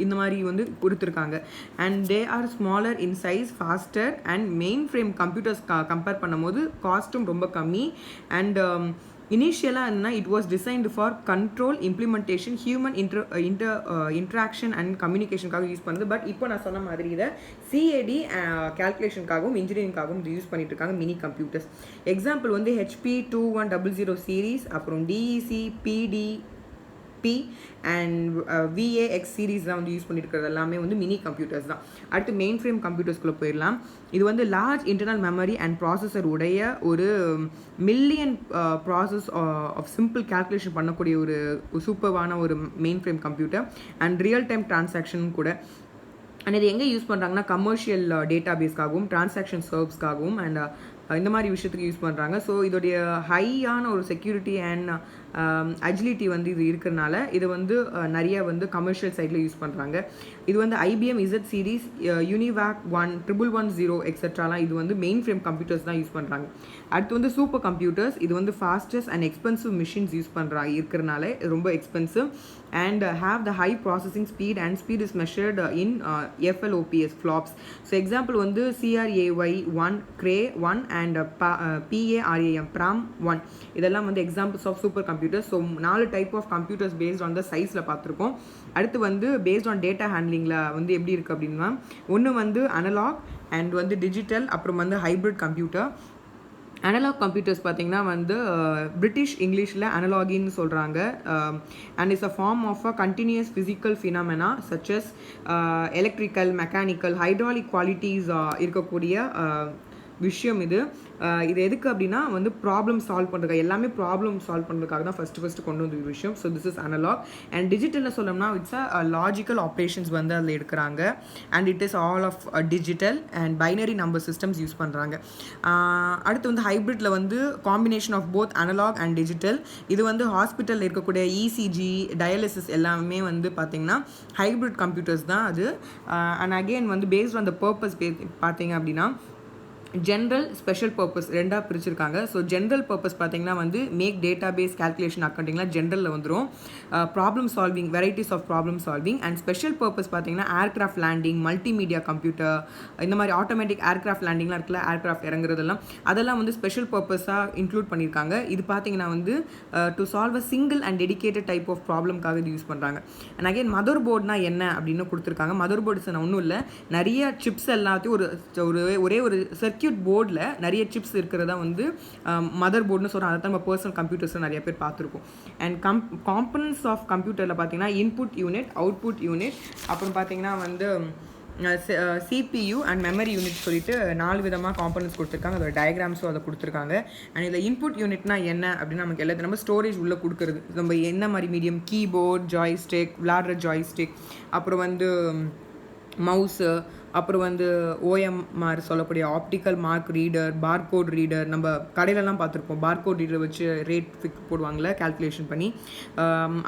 இந்த மாதிரி வந்து கொடுத்துருக்காங்க. And they are smaller in size, faster and main frame computers compare பண்ணும்போது காஸ்ட்டும் ரொம்ப கம்மி. அண்ட் இனிஷியலாக என்னன்னா it was designed for control, implementation, human interaction and கம்யூனிகேஷனுக்காக யூஸ் பண்ணுது. பட் இப்போ நான் சொன்ன மாதிரி இதை CAD கேல்குலேஷனுக்காகவும் இன்ஜினியரிங்காகவும் இது யூஸ் பண்ணிட்டு இருக்காங்க மினி கம்ப்யூட்டர்ஸ். எக்ஸாம்பிள் வந்து HP 2100 சீரீஸ், அப்புறம் DEC, PDP அண்ட் VAX சீரீஸ்லாம் வந்து யூஸ் பண்ணியிருக்கிறது எல்லாமே வந்து மினி கம்ப்யூட்டர்ஸ் தான். அடுத்து மெயின் ஃப்ரேம் கம்ப்யூட்டர்ஸ்குள்ளே போயிடலாம். இது வந்து large internal memory and processor உடைய ஒரு million process of simple calculation பண்ணக்கூடிய ஒரு சூப்பர்வான ஒரு mainframe computer and real time transaction கூட. அண்ட் இது எங்கே யூஸ் பண்ணுறாங்கன்னா கமர்ஷியல் டேட்டா பேஸ்க்காகவும் டிரான்சாக்ஷன் சர்வ்ஸ்க்காகவும் அண்ட் இந்த மாதிரி விஷயத்துக்கு யூஸ் பண்ணுறாங்க. ஸோ இதோடைய ஹையான ஒரு செக்யூரிட்டி அண்ட் அஜிலிட்டி வந்து இது இருக்கிறனால இது வந்து நிறைய வந்து கமர்ஷியல் சைடில் யூஸ் பண்ணுறாங்க. இது வந்து IBM Z சீரீஸ், UNIVAC 1, 1110 எக்ஸெட்ராலாம் இது வந்து மெயின் ஃப்ரேம் கம்ப்யூட்டர்ஸ் தான் யூஸ் பண்ணுறாங்க. அடுத்து வந்து சூப்பர் கம்ப்யூட்டர்ஸ். இது வந்து fastest and expensive machines use பண்ணுறாங்க இருக்கிறனால ரொம்ப expensive and have the high processing speed and speed is measured in FLOPS flops. So example வந்து CRAY1, Cray1 and PARAM PRAM1 இதெல்லாம் வந்து examples of super computers. So 4 type of computers based on the sizeல பார்த்துருக்கோம். அடுத்து வந்து based on data handlingல வந்து எப்படி இருக்குது அப்படின்னா ஒன்று வந்து அனலாக் அண்ட் வந்து டிஜிட்டல், அப்புறம் வந்து ஹைப்ரிட் கம்ப்யூட்டர். அனலாக் கம்ப்யூட்டர்ஸ் பார்த்திங்கன்னா வந்து பிரிட்டிஷ் இங்கிலீஷில் அனலாகின்னு சொல்கிறாங்க. And it's a form of a continuous physical phenomena such as electrical, mechanical, hydraulic qualities இருக்கக்கூடிய விஷயம் இது. இது எதுக்கு அப்படின்னா வந்து ப்ராப்ளம் சால்வ் பண்ணுறதுக்காக, எல்லாமே ப்ராப்ளம் சால்வ் பண்ணுறதுக்காக தான் ஃபஸ்ட்டு கொண்டு வந்த ஒரு விஷயம். So this is analog. And டிஜிட்டலில் சொல்லணும்னா இட்ஸ் அ லாஜிக்கல் ஆப்ரேஷன்ஸ் வந்து அதில் எடுக்கிறாங்க. And it is all of digital and binary number systems use பண்ணுறாங்க. அடுத்து வந்து ஹைப்ரிட்டில் வந்து combination of both analog and digital. இது வந்து ஹாஸ்பிட்டலில் இருக்கக்கூடிய ECG, டயாலிசிஸ் எல்லாமே வந்து பார்த்திங்கன்னா ஹைப்ரிட் கம்ப்யூட்டர்ஸ் தான் அது. அண்ட் அகெயின் வந்து பேஸ்ட் ஆன் த பர்பஸ் பார்த்தீங்க அப்படின்னா ஜென்ரல், ஸ்பெஷல் பர்பஸ் ரெண்டாக பிரிச்சிருக்காங்க. ஸோ ஜென்ரல் பர்பஸ் பார்த்தீங்கன்னா வந்து மேக் டேட்டா பேஸ் கேல்குலேஷன் அக்கௌண்டிங்லாம் ஜென்ரலில் வந்துடும். Problem solving, varieties of problem solving. And special purpose பார்த்தீங்கன்னா ஏர்க்ராஃப்ட் லேண்டிங், மல்டிமீடியா கம்ப்யூட்டர், இந்த மாதிரி ஆட்டோமேட்டிக் ஏர்க்ராஃப்ட் லேண்டிங்லாம் இருக்குல்ல, ஏர்க்ராஃப்ட் இறங்குறதெல்லாம் அதெல்லாம் வந்து ஸ்பெஷல் பர்பஸாக இன்க்ளூட் பண்ணியிருக்காங்க. இது பார்த்தீங்கன்னா வந்து to solve a single and dedicated type of ப்ராப்ளம்காக இது யூஸ் பண்ணுறாங்க. அண்ட் அகெயின் மதர் போர்ட்னா என்ன அப்படின்னு கொடுத்துருக்காங்க. மதர் போர்ட்ஸ் ஒன்றும் இல்லை, நிறைய சிப்ஸ் எல்லாத்தையும் ஒரே ஒரு சர்க்கியூட் போர்டில் நிறைய சிப்ஸ் இருக்கிறதா வந்து மதர் போர்டுன்னு சொல்கிறோம். அதை தான் நம்ம பர்சனல் கம்ப்யூட்டர்ஸில் நிறைய பேர் பார்த்துருக்கோம். அண்ட் காம்பனன்ட்ஸ் ஆஃப் கம்ப்யூட்டரில் பார்த்தீங்கன்னா இன்புட் யூனிட், அவுட்புட் யூனிட், அப்புறம் பார்த்தீங்கன்னா வந்து CPU அண்ட் மெமரி யூனிட் சொல்லிட்டு 4 விதமாக காம்பனன்ட்ஸ் கொடுத்துருக்காங்க. அதோட டயக்ராம்ஸும் அதை கொடுத்துருக்காங்க. அண்ட் இதில் இன்புட் யூனிட்னா என்ன அப்படின்னா நமக்கு எல்லாத்தையும் நம்ம ஸ்டோரேஜ் உள்ளே கொடுக்குறது. நம்ம என்ன மாதிரி மீடியம், கீபோர்ட், ஜாய்ஸ்டிக், விளாடுற ஜாய்ஸ்டிக், அப்புறம் வந்து மவுஸு, அப்புறம் வந்து OMR சொல்லக்கூடிய optical mark reader, barcode reader. நம்ம கடையிலலாம் பார்த்துருப்போம் பார்கோட் ரீடர் வச்சு ரேட் ஃபிக்ஸ் போடுவாங்களே கேல்குலேஷன் பண்ணி.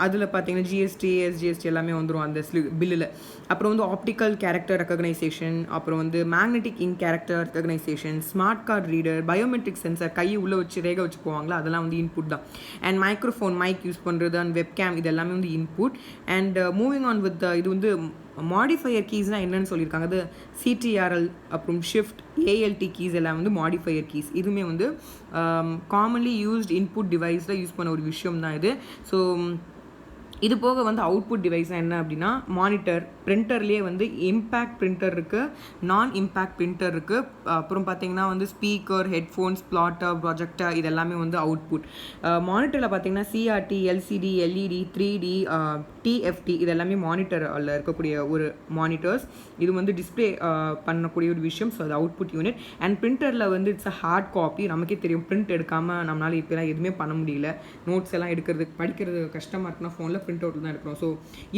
அதில் பார்த்தீங்கன்னா GST, SGST எல்லாமே வந்துடும் அந்த பில்லில். அப்புறம் வந்து ஆப்டிக்கல் கேரக்டர் ரெக்கக்னைசேஷன், அப்புறம் வந்து magnetic ink character recognition, smart card reader, biometric sensor, கை உள்ளே வச்சு ரேகை வச்சு போவாங்களா, அதெல்லாம் வந்து இன்புட் தான். அண்ட் மைக்ரோஃபோன், மைக் யூஸ் பண்ணுறது, அண்ட் வெப்கேம், இது எல்லாமே வந்து input. And moving on with இது வந்து மாடிஃபையர் கீஸ்னால் என்னென்னு சொல்லியிருக்காங்க. அது CTRL, அப்புறம் ஷிஃப்ட், ALT கீஸ் எல்லாம் வந்து மாடிஃபையர் கீஸ். இதுவுமே வந்து காமன்லி யூஸ்ட் இன்புட் டிவைஸில் யூஸ் பண்ண ஒரு விஷயம் தான் இது. ஸோ இது போக வந்து அவுட்புட் டிவைஸ் என்ன அப்படின்னா மானிட்டர், பிரிண்டர்லேயே வந்து இம்பேக்ட் பிரிண்டர் இருக்குது, நான் இம்பேக்ட் பிரிண்டர் இருக்குது. அப்புறம் பார்த்தீங்கன்னா வந்து ஸ்பீக்கர், ஹெட்ஃபோன்ஸ், பிளாட்டர், ப்ரொஜெக்டர் இது எல்லாமே வந்து அவுட்புட். மானிட்டரில் பார்த்தீங்கன்னா CRT, LCD, LED, 3D, TFT இது எல்லாமே மானிட்டரில் இருக்கக்கூடிய ஒரு மானிட்டர்ஸ். இது வந்து டிஸ்பிளே பண்ணக்கூடிய ஒரு விஷயம். ஸோ அது அவுட்புட் யூனிட். அண்ட் பிரிண்டரில் வந்து இட்ஸ் அ ஹார்ட் காப்பி. நமக்கே தெரியும் பிரிண்ட் எடுக்காமல் நம்மளால் இப்போலாம் எதுவுமே பண்ண முடியல. நோட்ஸ் எல்லாம் எடுக்கிறது படிக்கிறது கஷ்டமாக இருக்குன்னா ஃபோனில் பிரிண்ட் அவுட் தான் எடுக்கிறோம். ஸோ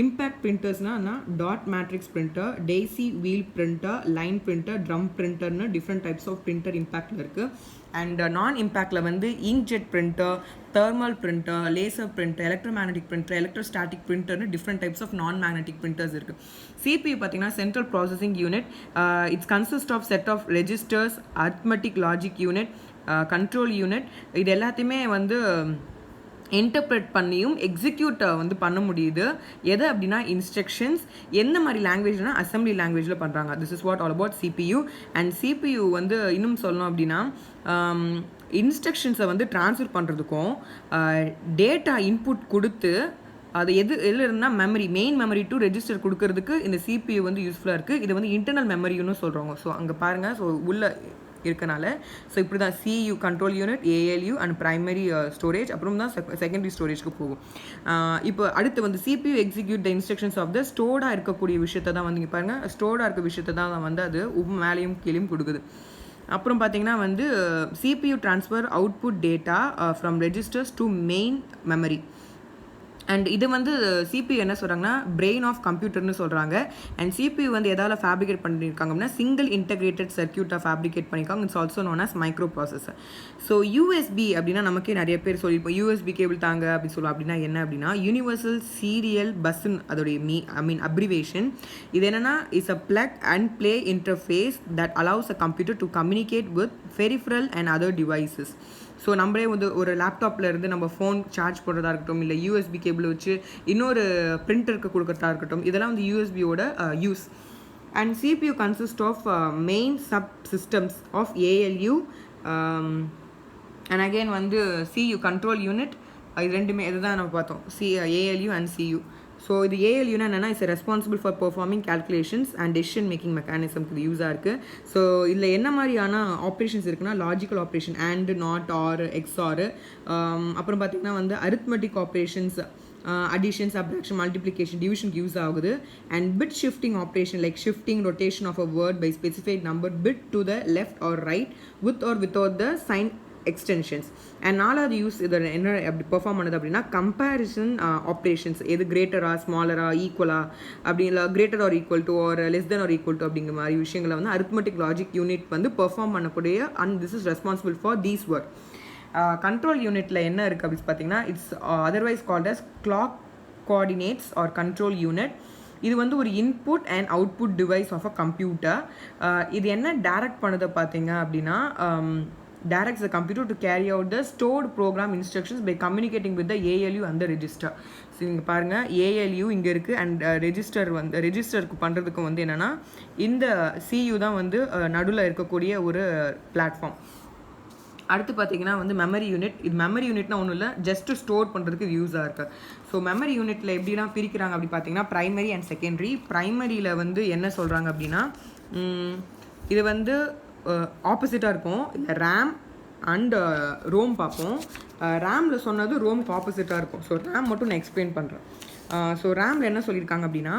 இம்பேக்ட் பிரிண்டர்ஸ்னா dot matrix printer, daisy wheel printer, line printer, drum பிரிண்டர்னு டிஃப்ரெண்ட் டைப்ஸ் ஆஃப் பிரிண்டர் இம்பேக்டில் இருக்குது. அண்ட் நான் இம்பேக்டில் வந்து inkjet printer, thermal printer, laser printer, electromagnetic printer, electrostatic பிரிண்டர்னு different types of non magnetic printers இருக்குது. சிபியு பார்த்தீங்கன்னா central processing unit. It's consist of set of registers, arithmetic logic unit, control unit. இது எல்லாத்தையுமே வந்து இன்டர்ப்ரெட் பண்ணியும் எக்ஸிக்யூட் வந்து பண்ண முடியுது. எது அப்படின்னா இன்ஸ்ட்ரக்ஷன்ஸ். எந்த மாதிரி லாங்குவேஜ்னா அசம்பிளி லாங்குவேஜில் பண்ணுறாங்க. This is what all about CPU. And CPU வந்து இன்னும் சொல்லணும் அப்படின்னா இன்ஸ்ட்ரக்ஷன்ஸை வந்து ட்ரான்ஸ்ஃபர் பண்ணுறதுக்கும் டேட்டா இன்புட் கொடுத்து அது எதில் இருந்தால் memory, main memory to register கொடுக்கறதுக்கு இந்த சிபியு வந்து யூஸ்ஃபுல்லாக இருக்குது. இது வந்து இன்டர்னல் மெமரின்னு சொல்கிறோங்க. ஸோ அங்கே பாருங்கள், ஸோ உள்ள இருக்கனால ஸோ இப்படி தான் CU control unit, ALU and primary storage, அப்புறம் தான் செகண்டரி ஸ்டோரேஜ்க்கு போகும். இப்போ அடுத்து வந்து CPU execute the instructions of the ஸ்டோர்டாக இருக்கக்கூடிய விஷயத்தை தான் வந்து இங்கே பாருங்கள், ஸ்டோர்டாக இருக்க விஷயத்தை தான் வந்து அது மேலேயும் கீழேயும் கொடுக்குது. அப்புறம் பார்த்தீங்கன்னா வந்து CPU transfer output data from registers to main memory. And இது வந்து சிபியூ என்ன சொல்கிறாங்கன்னா பிரெயின் ஆஃப் கம்ப்யூட்டர்னு சொல்கிறாங்க. அண்ட் சிபியூ வந்து எதால் ஃபேப்ரிகேட் பண்ணியிருக்காங்க அப்படின்னா சிங்கிள் இன்டகிரேட்டட் சர்க்யூட்டாக ஃபேப்ரிகேட் பண்ணியிருக்காங்க. It's also known as microprocessor. So USB அப்படின்னா நமக்கே நிறைய பேர் சொல்லியிருப்போம், யூஎஸ்பி கேபிள் தாங்க அப்படின்னு சொல்லுவோம். அப்படின்னா என்ன அப்படின்னா யூனிவர்சல் சீரியல் பஸ்ஸுன்னு அதோடைய அப்ரிவேஷன். இது என்னென்னா it's a plug and play interface that allows a computer to communicate with peripheral and other devices. So நம்மளே வந்து ஒரு லேப்டாப்பில் இருந்து நம்ம ஃபோன் சார்ஜ் போடுறதா இருக்கட்டும், இல்லை யூஎஸ்பி கேபிள் வச்சு இன்னொரு பிரிண்டருக்கு கொடுக்குறதா இருக்கட்டும், இதெல்லாம் வந்து யூஎஸ்பியோட use. And CPU consist of main sub systems of ALU and again வந்து சியு கண்ட்ரோல் யூனிட். இது ரெண்டுமே எது தான் நம்ம பார்த்தோம், ஏஎல்யூ அண்ட் சியு. ஸோ இது ஏஎல்யூனா என்னென்னா it's responsible for performing calculations and decision making மெக்கானிசம்க்கு இது யூஸாக இருக்குது. ஸோ இதில் என்ன மாதிரியான ஆப்ரேஷன்ஸ் இருக்குன்னா logical operation, and, not, or, XOR, அப்புறம் பார்த்திங்கன்னா வந்து arithmetic operations, addition, subtraction, multiplication, division use ஆகுது. And bit shifting operation like shifting rotation of a word by specified number bit to the left or right with or without the sign extensions. And நாலாவது யூஸ் இதில் என்ன அப்படி பெர்ஃபார்ம் பண்ணுது அப்படின்னா கம்பேரிசன் ஆப்ரேஷன்ஸ். எது கிரேட்டரா, ஸ்மாலரா, ஈக்குவலா, அப்படி இல்லை greater or equal to or less than or equal to அப்படிங்கிற மாதிரி விஷயங்களை வந்து அரித்மெட்டிக் லாஜிக் யூனிட் வந்து பெர்ஃபார்ம் பண்ணக்கூடிய and this is responsible for these work. Control யூனிட்டில் என்ன இருக்குது அப்படின்னு பார்த்தீங்கன்னா it's otherwise called as clock coordinates or control unit. இது வந்து ஒரு input and output device of a computer. இது என்ன டைரக்ட் பண்ணுது பார்த்தீங்க அப்படின்னா directs the computer to carry out the stored program instructions by communicating with the ALU and the register. So இங்கே பாருங்கள் ALU இங்கே இருக்குது அண்ட் ரெஜிஸ்டர் வந்து ரெஜிஸ்டருக்கு பண்ணுறதுக்கு வந்து என்னென்னா இந்த CU தான் வந்து நடுவில் இருக்கக்கூடிய ஒரு பிளாட்ஃபார்ம். அடுத்து பார்த்தீங்கன்னா வந்து மெமரி யூனிட். இது மெமரி யூனிட்னா ஒன்றும் இல்லை, ஜஸ்ட்டு ஸ்டோர் பண்ணுறதுக்கு யூஸாக இருக்குது. ஸோ மெமரி யூனிட்டில் எப்படிலாம் பிரிக்கிறாங்க அப்படி பார்த்தீங்கன்னா ப்ரைமரி அண்ட் செகண்டரி. ப்ரைமரியில் வந்து என்ன சொல்கிறாங்க அப்படின்னா இது வந்து ஆப்போசிட்டாக இருக்கும். இல்லை ரேம் அண்ட் ரோம் பார்ப்போம். ரேமில் சொன்னது ரோமுக்கு ஆப்போசிட்டாக இருக்கும். ஸோ ரேம் மட்டும் நான் எக்ஸ்பிளைன் பண்ணுறேன். ஸோ ரேமில் என்ன சொல்லியிருக்காங்க அப்படின்னா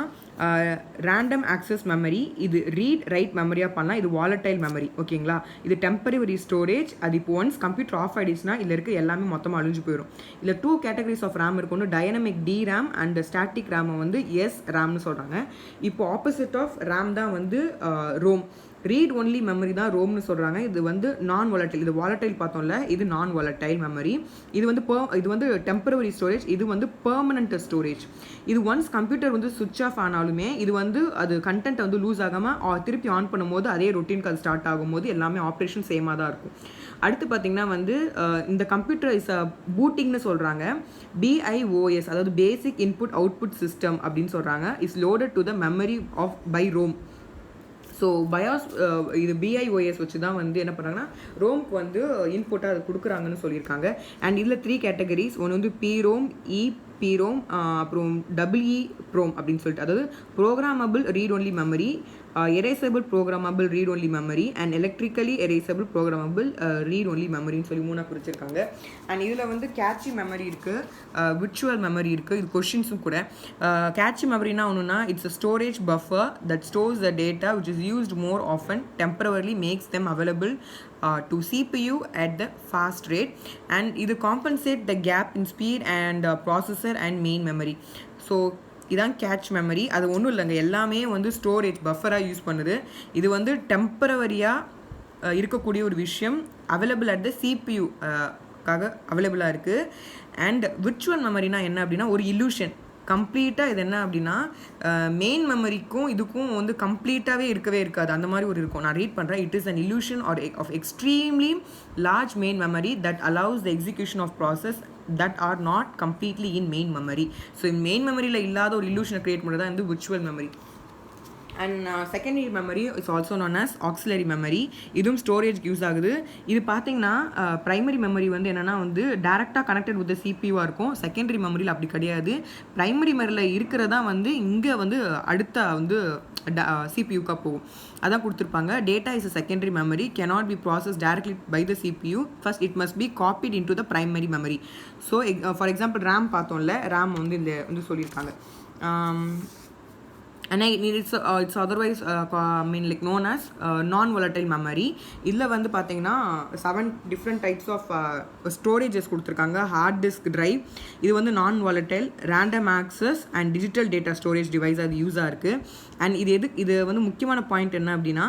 ரேண்டம் ஆக்சஸ் மெமரி. இது ரீட் ரைட் மெமரியாக பண்ணலாம். இது வாலட்டைல் மெமரி, ஓகேங்களா. இது டெம்பரரி ஸ்டோரேஜ். அது இப்போ ஒன்ஸ் கம்ப்யூட்டர் ஆஃப் ஆகிடுச்சுன்னா இதில் இருக்க எல்லாமே மொத்தமாக அழிஞ்சு போயிடும். இல்லை 2 கேட்டகரிஸ் ஆஃப் ரேம் இருக்கும். Dynamic D RAM and static ரேமை வந்து எஸ் ரேம்னு சொல்கிறாங்க. இப்போ ஆப்போசிட் ஆஃப் ரேம் தான் வந்து ரோம். ரீட் ஒன்லி மெமரி தான் ரோம்னு சொல்கிறாங்க. இது வந்து நான் வாலட்டைல். இது வாலட்டைல் பார்த்தோம்ல, இது நான் வாலட்டைல் மெமரி. இது வந்து டெம்பரரி ஸ்டோரேஜ். இது வந்து பெர்மனண்ட் ஸ்டோரேஜ். இது ஒன்ஸ் கம்ப்யூட்டர் வந்து சுவிட்ச் ஆஃப் ஆனாலுமே இது வந்து அது கண்டென்ட் வந்து லூஸ் ஆகாமல் திருப்பி ஆன் பண்ணும்போது அதே ரொட்டீனுக்கு அது ஸ்டார்ட் ஆகும்போது எல்லாமே ஆப்ரேஷன் சேமாக தான் இருக்கும். அடுத்து பார்த்திங்கன்னா வந்து இந்த கம்ப்யூட்டர் இஸ் பூட்டிங்னு சொல்கிறாங்க. BIOS அதாவது பேசிக் இன்புட் அவுட்புட் சிஸ்டம் அப்படின்னு சொல்கிறாங்க. Is loaded to the memory of by ROM. So BIOS இது பிஐஓஎஸ் வச்சு தான் வந்து என்ன பண்ணுறாங்கன்னா ரோம்க்கு வந்து இன்புட்டாக அது கொடுக்குறாங்கன்னு சொல்லியிருக்காங்க. அண்ட் இதில் 3 கேட்டகரிஸ். ஒன்று வந்து பிரோம், பிரோம், அப்புறம் டபிள்இ ப்ரோம் அப்படின்னு சொல்லிட்டு, அதாவது programmable read only memory, erasable programmable read only memory and electrically erasable programmable read only மெமரின்னு சொல்லி 3 குறிச்சிருக்காங்க. அண்ட் இதில் வந்து கேட்சி மெமரி இருக்குது, விர்ச்சுவல் மெமரி இருக்குது. இது கொஷின்ஸும் கூட. கேட்சி மெமரினா ஒன்றுனா it's a storage buffer that stores the data which is used more often temporarily makes them available to CPU at the fast rate, and இது compensate the gap in speed and processor and main memory. So இதான் கேட்ச் மெமரி. அது ஒன்றும் இல்லைங்க, எல்லாமே வந்து ஸ்டோரேஜ் பஃபராக யூஸ் பண்ணுது. இது வந்து டெம்பரவரியாக இருக்கக்கூடிய ஒரு விஷயம், அவைலபிள் அட் த CPU காக அவைலபிளாக இருக்குது. அண்ட் விர்ச்சுவல் மெமரினா என்ன அப்படின்னா ஒரு இல்யூஷன். கம்ப்ளீட்டாக இது என்ன அப்படின்னா மெயின் மெமரிக்கும் இதுக்கும் வந்து கம்ப்ளீட்டாகவே இருக்கவே இருக்காது, அந்த மாதிரி ஒரு இருக்கும். நான் ரீட் பண்ணுறேன். It is an illusion or of extremely large main memory that allows the execution of process that are not completely in main memory. So main மெமரியில் இல்லாத ஒரு illusion கிரியேட் பண்ணுறது தான் வந்து virtual memory. And secondary memory is also known as auxiliary memory. இதுவும் ஸ்டோரேஜ்க்கு யூஸ் ஆகுது. இது பார்த்தீங்கன்னா ப்ரைமரி மெமரி வந்து என்னென்னா வந்து டேரெக்டாக கனெக்டட் வித் சிபியூவாக இருக்கும். செகண்டரி மெமரியில் அப்படி கிடையாது. ப்ரைமரி மெமரியில் இருக்கிறதா வந்து இங்கே வந்து அடுத்த வந்து சிபியூக்காக போகும். அதான் கொடுத்துருப்பாங்க. Data is a secondary memory cannot be processed directly by the CPU. First it must be copied into the primary memory. So for example RAM பார்த்தோம்ல, ரேம் வந்து இந்த வந்து சொல்லியிருக்காங்க. And it's otherwise like known as non-volatile memory. இதில் வந்து பார்த்தீங்கன்னா 7 different types of storages கொடுத்துருக்காங்க. ஹார்ட் டிஸ்க் ட்ரைவ், இது வந்து non-volatile, random access and digital data storage device அது யூஸாக இருக்குது. அண்ட் இது வந்து முக்கியமான பாயிண்ட் என்ன அப்படின்னா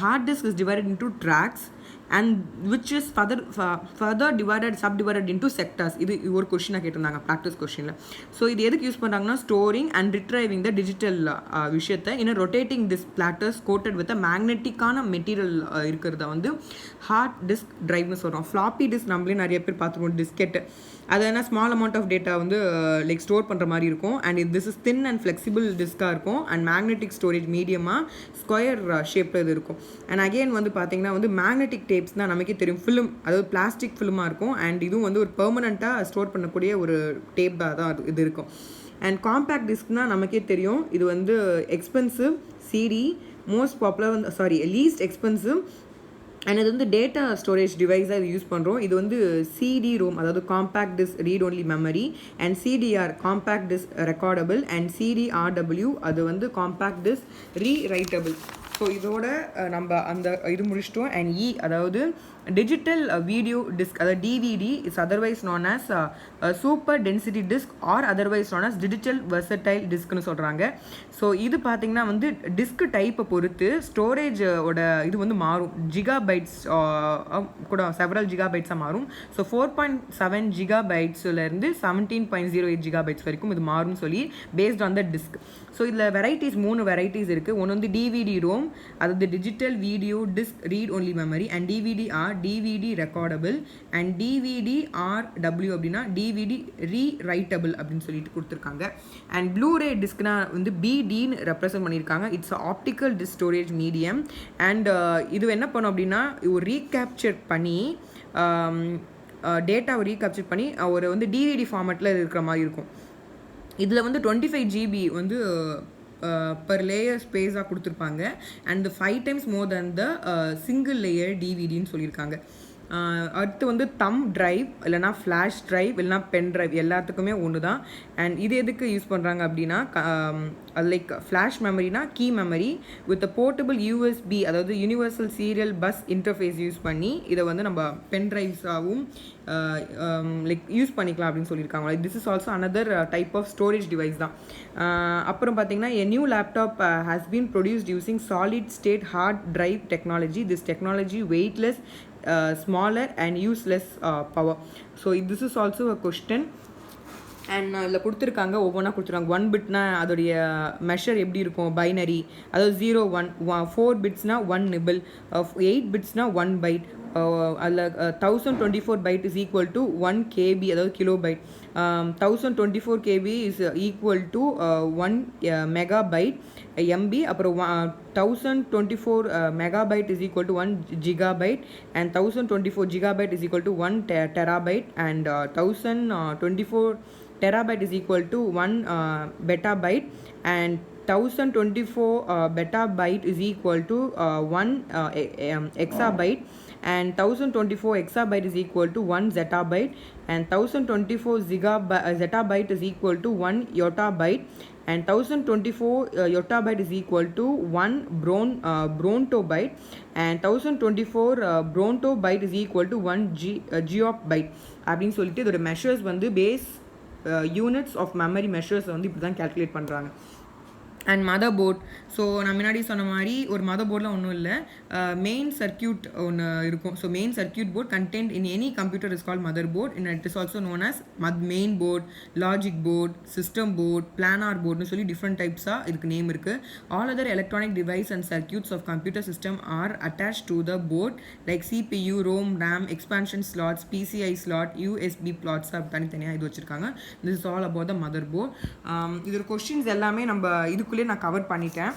hard disk is divided into tracks and which is further subdivided into sectors. இது ஒரு கொஷினாக கேட்டிருந்தாங்க ப்ராக்டிஸ் கொஷினில். ஸோ இது எதுக்கு யூஸ் பண்ணுறாங்கன்னா storing and retrieving the digital விஷயத்தை in a rotating disk platters coated with a மேக்னெட்டிக்கான மெட்டீரியல் இருக்கிறத வந்து ஹார்ட் டிஸ்க் ட்ரைவ்னு சொல்கிறோம். ஃப்ளாப்பி டிஸ்க் நம்மளே நிறைய பேர் பார்த்துருவோம், டிஸ்கெட்டு. அது என்ன ஸ்மால் அமௌண்ட் ஆஃப் டேட்டா வந்து லைக் ஸ்டோர் பண்ணுற மாதிரி இருக்கும். And this is thin and flexible டிஸ்காக இருக்கும். அண்ட் மேக்னெட்டிக் ஸ்டோரேஜ் மீடியமாக ஸ்கொயர் ஷேப்பில் இது இருக்கும். அண்ட் அகெயின் வந்து பார்த்தீங்கன்னா வந்து மேக்னெட்டிக் டேப்ஸ் தான் நமக்கே தெரியும், ஃபிலிம், அதாவது பிளாஸ்டிக் ஃபிலிமாக இருக்கும். அண்ட் இதுவும் வந்து ஒரு பெர்மனண்ட்டாக ஸ்டோர் பண்ணக்கூடிய ஒரு டேப்பாக தான் இது இருக்கும். அண்ட் காம்பேக்ட் டிஸ்க்னால் நமக்கே தெரியும், இது வந்து எக்ஸ்பென்சிவ் சிடி, மோஸ்ட் பாப்புலர் வந்து லீஸ்ட் எக்ஸ்பென்சிவ். அண்ட் இது வந்து டேட்டா ஸ்டோரேஜ் டிவைஸாக இது யூஸ் பண்ணுறோம். இது வந்து சிடி ரோம், அதாவது compact disk read only memory, and CDR compact disk recordable, and CDRW அது வந்து காம்பேக்ட் டிஸ்க் ரீரைட்டபிள். ஸோ இதோட நம்ம அந்த இது முடிச்சிட்டோம். அண்ட் அதாவது டிஜிட்டல் வீடியோ டிஸ்க், அதாவது DVD is otherwise known as super density disk or otherwise known as digital versatile டிஸ்க்னு சொல்கிறாங்க. ஸோ இது பார்த்திங்கன்னா வந்து டிஸ்க் டைப்பை பொறுத்து ஸ்டோரேஜோட இது வந்து மாறும். ஜிகாபைட்ஸ் கூட செவரல் ஜிகாபைட்ஸாக மாறும். ஸோ 4.7 ஜிகாபைட்ஸ்லேருந்து 17.08 ஜிகாபைட்ஸ் வரைக்கும் இது மாறும்னு சொல்லி based on the disk. So இதில் வெரைட்டிஸ் 3 வெரைட்டிஸ் இருக்குது. ஒன்று வந்து டிவிடி ரோம், அதாவது digital video disk read only memory, and DVDR DVD recordable, and DVDRW அப்படின்னா டிவிடி ரீரைட்டபிள் அப்படின்னு சொல்லிட்டு கொடுத்துருக்காங்க. அண்ட் ப்ளூரே டிஸ்க்னா வந்து பிடின்னு ரெப்ரசன்ட் பண்ணியிருக்காங்க. It's optical disc storage medium. And இது என்ன பண்ணும் அப்படின்னா ஒரு ரீகேப்சர் பண்ணி டேட்டாவை ரீகேப்சர் பண்ணி ஒரு வந்து டிவிடி ஃபார்மேட்டில் இருக்கிற மாதிரி இருக்கும். இதில் வந்து 25 GB வந்து per layer ஸ்பேஸாக கொடுத்துருப்பாங்க. And 5 times more than the single layer டிவிடின்னு சொல்லியிருக்காங்க. அடுத்து வந்து தம் ட்ரைவ், இல்லைனா ஃப்ளாஷ் ட்ரைவ், இல்லைனா பென் ட்ரைவ், எல்லாத்துக்குமே ஒன்று தான். அண்ட் இது எதுக்கு யூஸ் பண்ணுறாங்க அப்படின்னா அது லைக் ஃப்ளாஷ் மெமரினா key memory with portable USB, அதாவது universal serial bus interface use பண்ணி இதை வந்து நம்ம பென் ட்ரைவ்ஸாகவும் லைக் யூஸ் பண்ணிக்கலாம் அப்படின்னு சொல்லியிருக்காங்க. This is also another type of storage device தான். அப்புறம் பார்த்தீங்கன்னா a new laptop has been produced using solid state hard drive technology. This technology weightless, smaller and useless power. So this is also a question. And இதில் கொடுத்துருக்காங்க, ஒவ்வொன்றா கொடுத்துருக்காங்க. 1 பிட்னா அதோடைய மெஷர் எப்படி இருக்கும், பைனரி, அதாவது 0 1, 4 பிட்ஸ்னால் 1 நிபிள், 8 பிட்ஸ்னால் 1 பைட், அதில் 1024 byte is equal to 1 KB, அதாவது kilo byte. 1024 KB is equal to 1 megabyte MB. அப்புறம் 1024 megabyte is equal to 1 gigabyte, and 1024 gigabyte is equal to 1 terabyte, and 1024 terabyte is equal to 1 betabyte, and 1024 betabyte is equal to 1 exabyte, and 1024 exabyte is equal to 1 zettabyte, and 1024 zettabyte is equal to 1 yottabyte, and 1024 yottabyte is equal to 1 brontobyte, and 1024 brontobyte is equal to 1 geobyte அப்படின்னு சொல்லிட்டு இதோட மெஷர்ஸ் வந்து base units of memory measures வந்து இப்படி தான் கேல்குலேட் பண்ணுறாங்க. And mother board. ஸோ நான் முன்னாடி சொன்ன மாதிரி ஒரு மதர் போர்டில் ஒன்றும் இல்லை, மெயின் சர்க்கியூட் ஒன்று இருக்கும். So main circuit board content in any computer is called mother board. It is also known as main board, logic board, system board, planar போர்ட்னு சொல்லி டிஃப்ரெண்ட் டைப்ஸாக இதுக்கு நேம் இருக்குது. All other electronic device and circuits of computer system are attach to the board like CPU, ROM, RAM, expansion slots, PCI slot, USB plots அப்படி தனித்தனியாக இது வச்சுருக்காங்க. This is all about the mother board. இதோட கொஸ்டின்ஸ் எல்லாமே நம்ம இதுக்குள்ளே நான் கவர் பண்ணிட்டேன்.